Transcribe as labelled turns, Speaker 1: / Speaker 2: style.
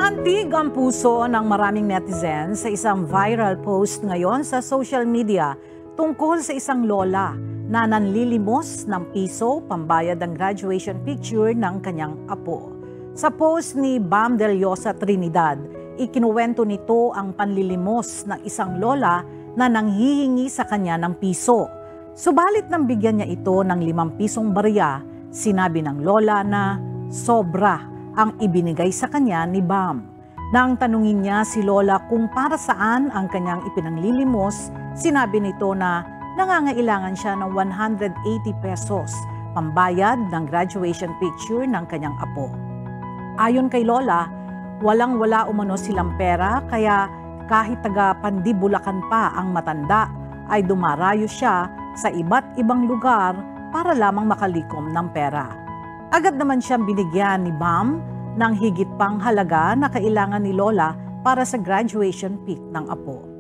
Speaker 1: Naantig ang puso ng maraming netizens sa isang viral post ngayon sa social media tungkol sa isang lola na nanlilimos ng piso pambayad ng graduation picture ng kanyang apo. Sa post ni Bam Del Llosa Trinidad, ikinuwento nito ang panlilimos ng isang lola na nanghihingi sa kanya ng piso. Subalit nang bigyan niya ito ng 5 pisong barya, sinabi ng lola na sobra ang ibinigay sa kanya ni Bam. Nang tanungin niya si lola kung para saan ang kanyang ipinanglilimos, sinabi nito na nangangailangan siya ng 180 pesos pambayad ng graduation picture ng kanyang apo. Ayon kay lola, walang-wala umano silang pera kaya kahit taga Pandibulacan pa ang matanda ay dumarayo siya sa iba't ibang lugar para lamang makalikom ng pera. Agad naman siyang binigyan ni Bam ng higit pang halaga na kailangan ni lola para sa graduation pic ng apo.